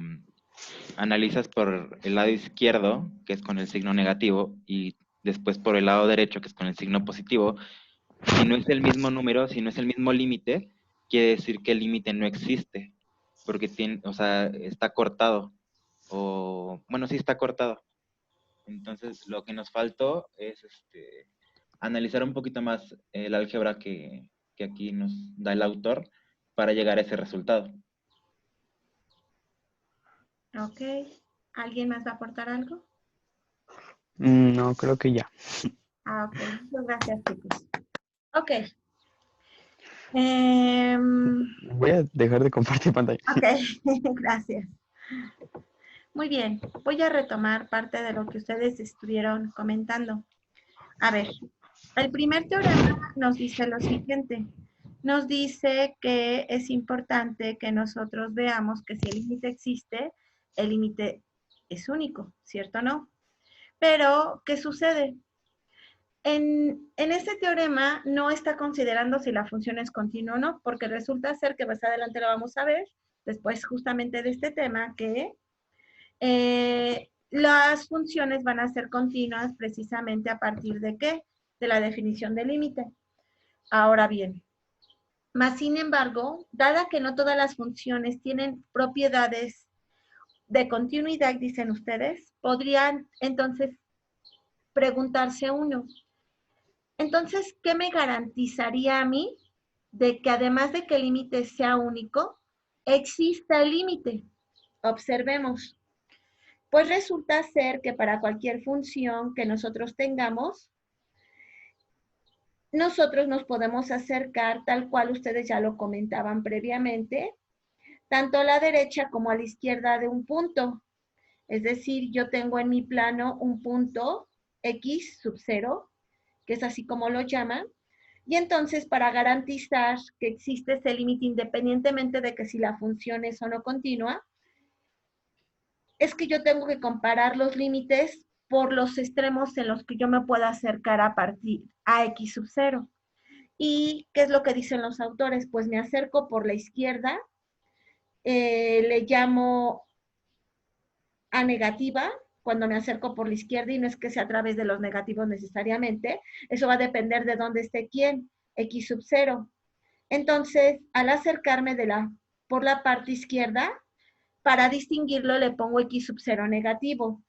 analizas por el lado izquierdo, que es con el signo negativo, y después por el lado derecho, que es con el signo positivo, si no es el mismo número, si no es el mismo límite, quiere decir que el límite no existe, porque está cortado, o bueno, sí está cortado. Entonces, lo que nos faltó es analizar un poquito más el álgebra que aquí nos da el autor para llegar a ese resultado. Ok. ¿Alguien más va a aportar algo? No, creo que ya. Ok. Muchas gracias, chicos. Ok. Voy a dejar de compartir pantalla. Ok. Gracias. Muy bien. Voy a retomar parte de lo que ustedes estuvieron comentando. A ver, el primer teorema nos dice lo siguiente. Nos dice que es importante que nosotros veamos que si el límite existe, el límite es único, ¿cierto o no? Pero, ¿qué sucede? En este teorema no está considerando si la función es continua o no, porque resulta ser que más adelante lo vamos a ver, después justamente de este tema, que las funciones van a ser continuas precisamente a partir de ¿qué? De la definición del límite. Ahora bien, más sin embargo, dada que no todas las funciones tienen propiedades de continuidad, dicen ustedes, podrían entonces preguntarse uno, entonces, ¿qué me garantizaría a mí de que además de que el límite sea único, exista el límite? Observemos. Pues resulta ser que para cualquier función que nosotros tengamos, nosotros nos podemos acercar tal cual ustedes ya lo comentaban previamente, tanto a la derecha como a la izquierda de un punto. Es decir, yo tengo en mi plano un punto x sub 0, que es así como lo llaman, y entonces para garantizar que existe ese límite independientemente de que si la función es o no continua, es que yo tengo que comparar los límites por los extremos en los que yo me pueda acercar a partir a x sub 0. ¿Y qué es lo que dicen los autores? Pues me acerco por la izquierda, le llamo a negativa, cuando me acerco por la izquierda, y no es que sea a través de los negativos necesariamente, eso va a depender de dónde esté quién, x sub 0. Entonces, al acercarme por la parte izquierda, para distinguirlo le pongo x sub 0 negativo.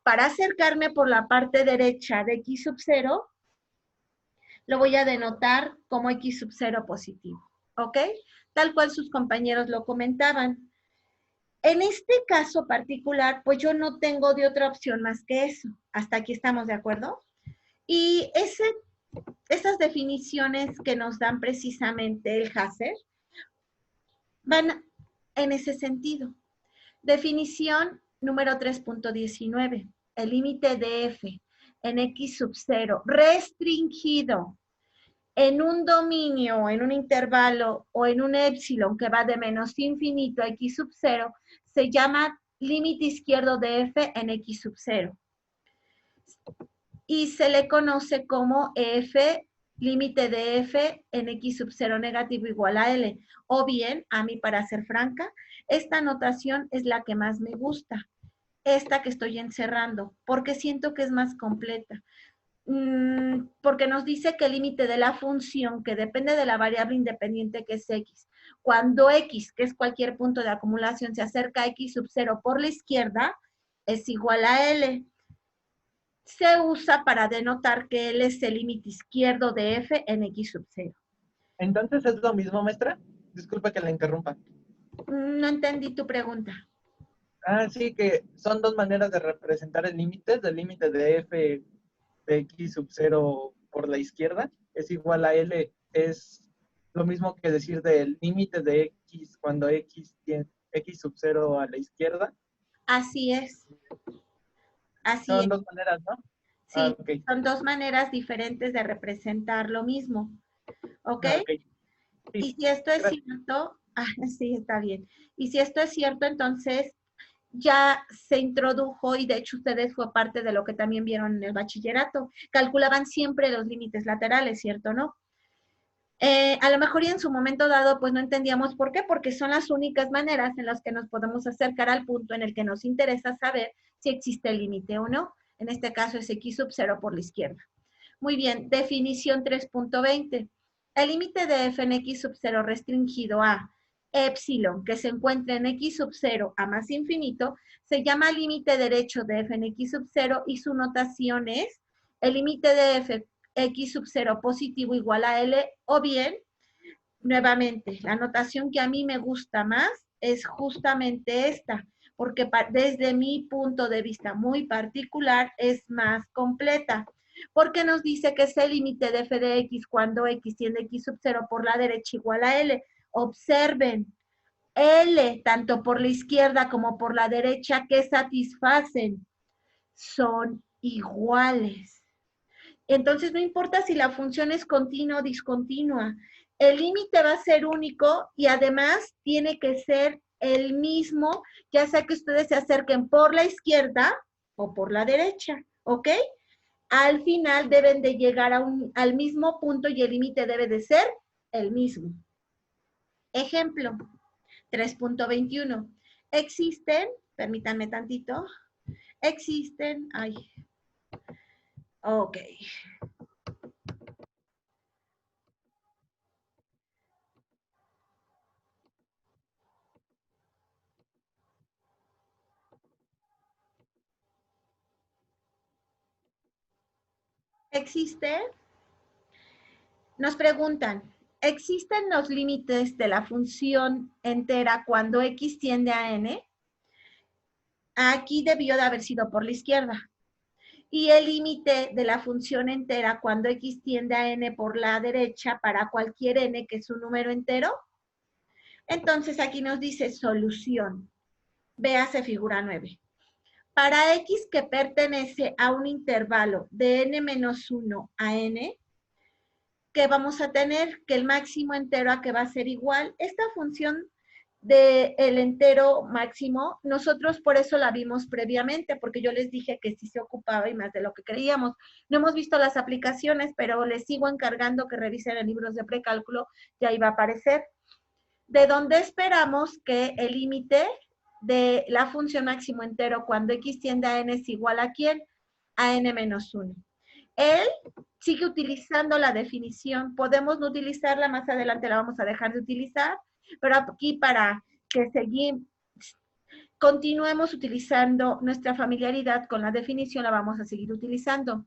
Para acercarme por la parte derecha de x sub 0, lo voy a denotar como x sub 0 positivo, ¿ok? Tal cual sus compañeros lo comentaban. En este caso particular, pues yo no tengo de otra opción más que eso. Hasta aquí estamos de acuerdo. Y esas definiciones que nos dan precisamente el Hazer van en ese sentido. Definición número 3.19. El límite de f en x sub 0 restringido en un dominio, en un intervalo o en un épsilon que va de menos infinito a x sub 0 se llama límite izquierdo de f en x sub 0. Y se le conoce como f, límite de f en x sub 0 negativo igual a L. O bien, a mí para ser franca, esta notación es la que más me gusta. esta que estoy encerrando, porque siento que es más completa. Porque nos dice que el límite de la función, que depende de la variable independiente que es x, cuando x, que es cualquier punto de acumulación, se acerca a x sub 0 por la izquierda, es igual a L. Se usa para denotar que L es el límite izquierdo de f en x sub 0. Entonces, ¿es lo mismo, maestra? Disculpa que la interrumpa. No entendí tu pregunta. Ah, sí, que son dos maneras de representar el límite. El límite de f de x sub 0 por la izquierda es igual a L. Es lo mismo que decir del límite de x cuando x tiene x sub 0 a la izquierda. Así es. Así Son es. dos maneras, ¿no? Sí, Ah, ok. son dos maneras diferentes de representar lo mismo. ¿Ok? Ah, ok. Sí, y si esto es gracias. cierto, sí, está bien. Y si esto es cierto, entonces ya se introdujo, y de hecho ustedes fue parte de lo que también vieron en el bachillerato, calculaban siempre los límites laterales, ¿cierto o no? A lo mejor y en su momento dado, pues no entendíamos por qué, porque son las únicas maneras en las que nos podemos acercar al punto en el que nos interesa saber si existe el límite o no. En este caso es x sub 0 por la izquierda. Muy bien, definición 3.20. El límite de f en x sub 0 restringido a epsilon, que se encuentra en x sub 0 a más infinito, se llama límite derecho de f en x sub 0 y su notación es el límite de f x sub 0 positivo igual a L, o bien, nuevamente, la notación que a mí me gusta más es justamente esta, porque desde mi punto de vista muy particular es más completa, porque nos dice que es el límite de f de x cuando x tiende x sub 0 por la derecha igual a L. Observen, L, tanto por la izquierda como por la derecha, ¿qué satisfacen? Son iguales. Entonces, no importa si la función es continua o discontinua, el límite va a ser único y además tiene que ser el mismo, ya sea que ustedes se acerquen por la izquierda o por la derecha, ¿ok? Al final deben de llegar al mismo punto y el límite debe de ser el mismo. Ejemplo, 3.21. Existen, permítanme tantito, ok. Nos preguntan, ¿existen los límites de la función entera cuando x tiende a n? Aquí debió de haber sido por la izquierda. Y el límite de la función entera cuando x tiende a n por la derecha para cualquier n que es un número entero. Entonces aquí nos dice solución. Véase figura 9. Para x que pertenece a un intervalo de n-1 a n, que vamos a tener que el máximo entero a que va a ser igual. Esta función del entero máximo, nosotros por eso la vimos previamente, porque yo les dije que sí se ocupaba y más de lo que creíamos. No hemos visto las aplicaciones, pero les sigo encargando que revisen en libros de precálculo, y ahí va a aparecer. De donde esperamos que el límite de la función máximo entero cuando x tiende a n es igual a ¿quién? A n-1. Él sigue utilizando la definición. Podemos no utilizarla, más adelante la vamos a dejar de utilizar, pero aquí para que continuemos utilizando nuestra familiaridad con la definición, la vamos a seguir utilizando.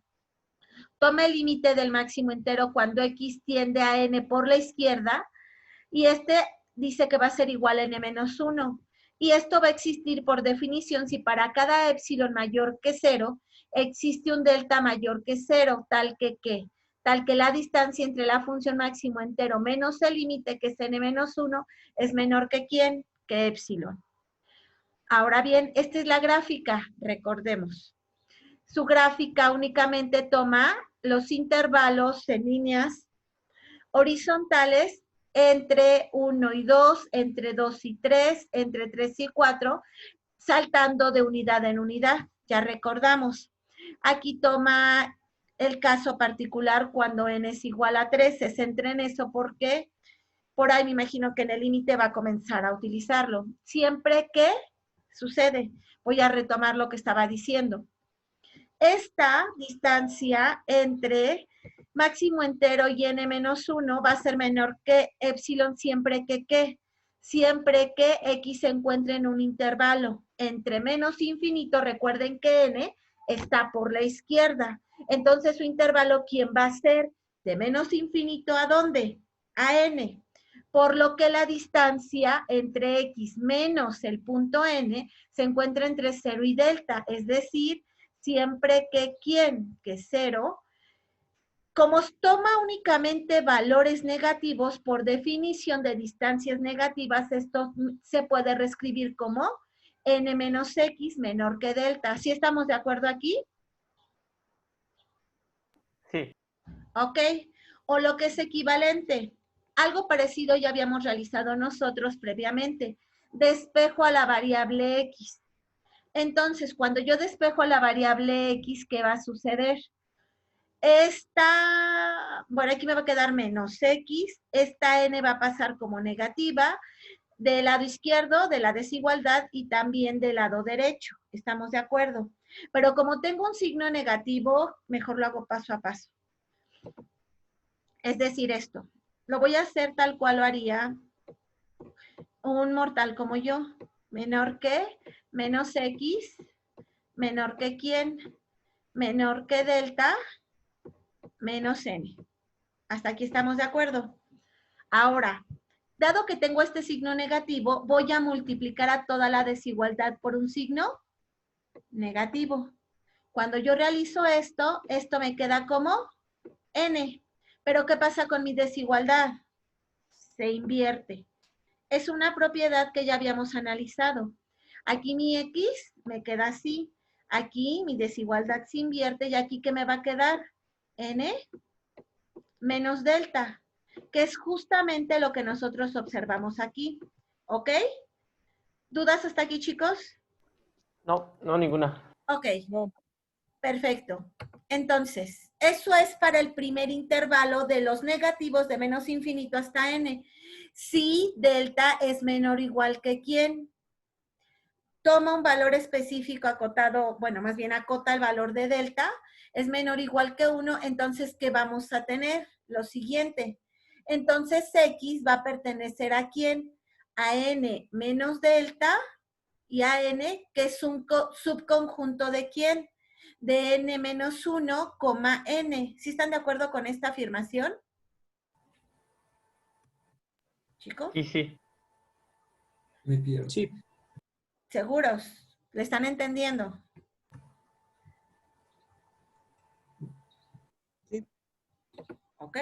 Toma el límite del máximo entero cuando x tiende a n por la izquierda, y este dice que va a ser igual a n-1. Y esto va a existir por definición si para cada epsilon mayor que 0 existe un delta mayor que 0, tal que la distancia entre la función máximo entero menos el límite, que es n-1, es menor que ¿quién? Que epsilon. Ahora bien, esta es la gráfica, recordemos. Su gráfica únicamente toma los intervalos en líneas horizontales entre 1 y 2, entre 2 y 3, entre 3 y 4, saltando de unidad en unidad. Ya recordamos. Aquí toma el caso particular cuando n es igual a 3. Se centra en eso porque por ahí me imagino que en el límite va a comenzar a utilizarlo. Siempre que sucede? Voy a retomar lo que estaba diciendo. Esta distancia entre máximo entero y n-1 va a ser menor que epsilon siempre que ¿qué? Siempre que x se encuentre en un intervalo entre menos infinito, recuerden que n está por la izquierda. Entonces su intervalo, ¿quién va a ser? De menos infinito, ¿a dónde? A n. Por lo que la distancia entre x menos el punto n se encuentra entre 0 y delta, es decir, siempre que ¿quién? Que 0. Como toma únicamente valores negativos, por definición de distancias negativas, esto se puede reescribir como n menos x menor que delta. ¿Sí estamos de acuerdo aquí? Sí. Ok. O lo que es equivalente. Algo parecido ya habíamos realizado nosotros previamente. Despejo a la variable x. Entonces, cuando yo despejo a la variable x, ¿qué va a suceder? Bueno, aquí me va a quedar menos x, esta n va a pasar como negativa del lado izquierdo de la desigualdad y también del lado derecho. ¿Estamos de acuerdo? Pero como tengo un signo negativo, mejor lo hago paso a paso. Es decir, esto. Lo voy a hacer tal cual lo haría un mortal como yo. Menor que, menos x, menor que quién, menor que delta, menos n. Hasta aquí estamos de acuerdo. Ahora, dado que tengo este signo negativo, voy a multiplicar a toda la desigualdad por un signo negativo. Cuando yo realizo esto, esto me queda como n. Pero ¿qué pasa con mi desigualdad? Se invierte. Es una propiedad que ya habíamos analizado. Aquí mi x me queda así. Aquí mi desigualdad se invierte y aquí ¿qué me va a quedar? N menos delta, que es justamente lo que nosotros observamos aquí. ¿Ok? ¿Dudas hasta aquí, chicos? No, no ninguna. Ok. Perfecto. Entonces, eso es para el primer intervalo de los negativos de menos infinito hasta n. Si delta es menor o igual que ¿quién? Toma un valor específico acotado, bueno, más bien acota el valor de delta, es menor o igual que 1, entonces, ¿qué vamos a tener? Lo siguiente. Entonces, x va a pertenecer ¿a quién? A n menos delta y a n, que es un subconjunto ¿de quién? De n menos 1, n. ¿Sí están de acuerdo con esta afirmación? ¿Chicos? Sí, sí. Me pierdo. Sí. ¿Seguros? ¿Le están entendiendo? Sí. ¿Ok?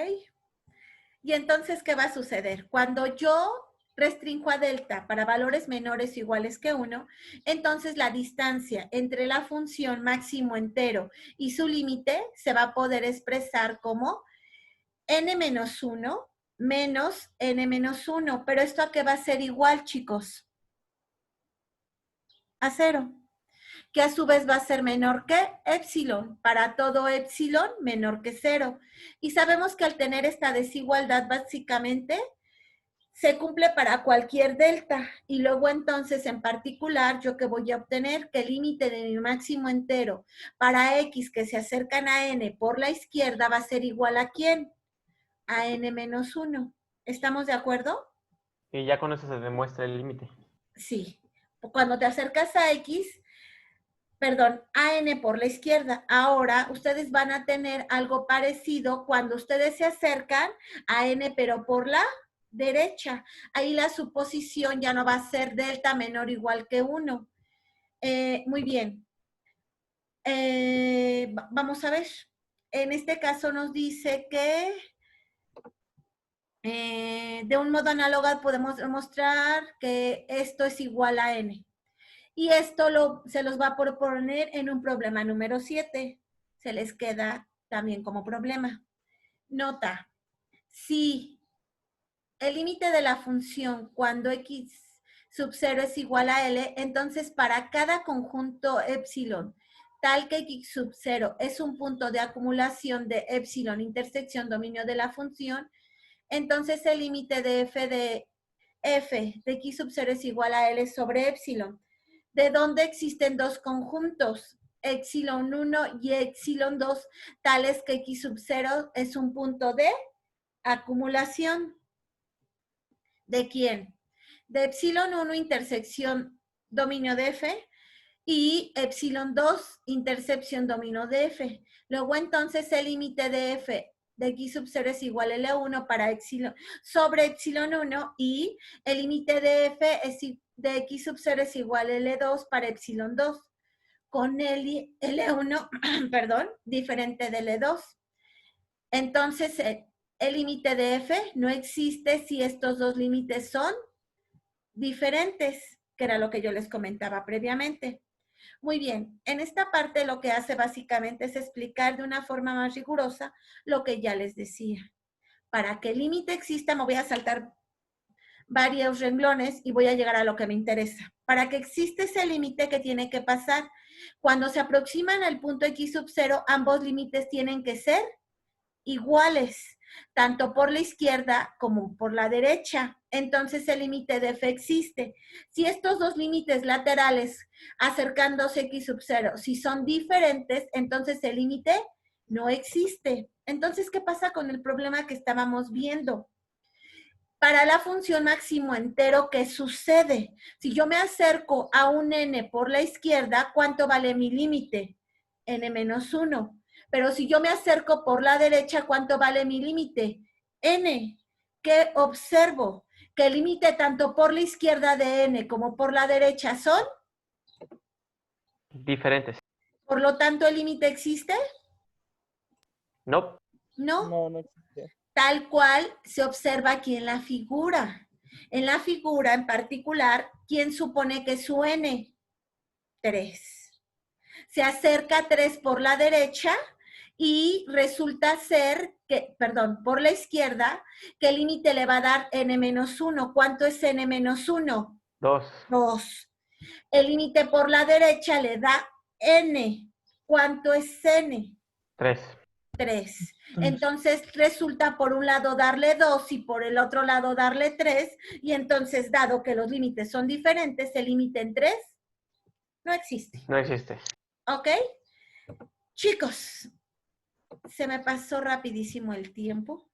Y entonces, ¿qué va a suceder? Cuando yo restringo a delta para valores menores o iguales que 1, entonces la distancia entre la función máximo entero y su límite se va a poder expresar como n menos 1 menos n menos 1. ¿Pero esto a qué va a ser igual, chicos? A 0. Que a su vez va a ser menor que epsilon. Para todo epsilon, menor que 0. Y sabemos que al tener esta desigualdad, básicamente, se cumple para cualquier delta. Y luego entonces, en particular, ¿yo qué voy a obtener? Que el límite de mi máximo entero para x que se acercan a n por la izquierda va a ser igual ¿a quién? A n menos 1. ¿Estamos de acuerdo? Y ya con eso se demuestra el límite. Sí. Cuando te acercas a x, perdón, a n por la izquierda. Ahora, ustedes van a tener algo parecido cuando ustedes se acercan a n, pero por la derecha. Ahí la suposición ya no va a ser delta menor o igual que 1. Muy bien. Vamos a ver. En este caso nos dice que de un modo análogo podemos demostrar que esto es igual a n. Y esto se los va a proponer en un problema número 7. Se les queda también como problema. Nota, si el límite de la función cuando x sub 0 es igual a L, entonces para cada conjunto epsilon, tal que x sub 0 es un punto de acumulación de epsilon intersección dominio de la función, entonces el límite de f de x sub 0 es igual a L sobre epsilon. de donde existen dos conjuntos, epsilon 1 y epsilon 2, tales que x sub 0 es un punto de acumulación. ¿De quién? De epsilon 1 intersección dominio de F y epsilon 2 intersección dominio de F. Luego entonces el límite de F de x sub 0 es igual a L1 para epsilon, sobre epsilon 1 y el límite de F es, de x sub 0 es igual a L2 para epsilon 2 con el L1, perdón, diferente de L2. Entonces el límite de F no existe si estos dos límites son diferentes, que era lo que yo les comentaba previamente. Muy bien, en esta parte lo que hace básicamente es explicar de una forma más rigurosa lo que ya les decía. Para que el límite exista, me voy a saltar varios renglones y voy a llegar a lo que me interesa. Para que exista ese límite, ¿qué tiene que pasar? Cuando se aproximan al punto x sub 0, ambos límites tienen que ser iguales, tanto por la izquierda como por la derecha. Entonces el límite de F existe. Si estos dos límites laterales acercándose x sub 0, si son diferentes, entonces el límite no existe. Entonces, ¿qué pasa con el problema que estábamos viendo? Para la función máximo entero, ¿qué sucede? Si yo me acerco a un n por la izquierda, ¿cuánto vale mi límite? n-1. Pero si yo me acerco por la derecha, ¿cuánto vale mi límite? N. ¿Qué observo? Que el límite tanto por la izquierda de N como por la derecha son diferentes. Por lo tanto, ¿el límite existe? No. No. No, no existe. Tal cual se observa aquí en la figura. En la figura en particular, ¿quién supone que es su N? 3. Se acerca a 3 por la derecha y resulta ser que, perdón, por la izquierda, que el límite le va a dar n-1. ¿Cuánto es n-1? 2. 2. El límite por la derecha le da n. ¿Cuánto es n? 3. 3. Entonces resulta por un lado darle 2 y por el otro lado darle 3. Y entonces, dado que los límites son diferentes, el límite en 3 no existe. No existe. ¿Ok? Chicos, se me pasó rapidísimo el tiempo.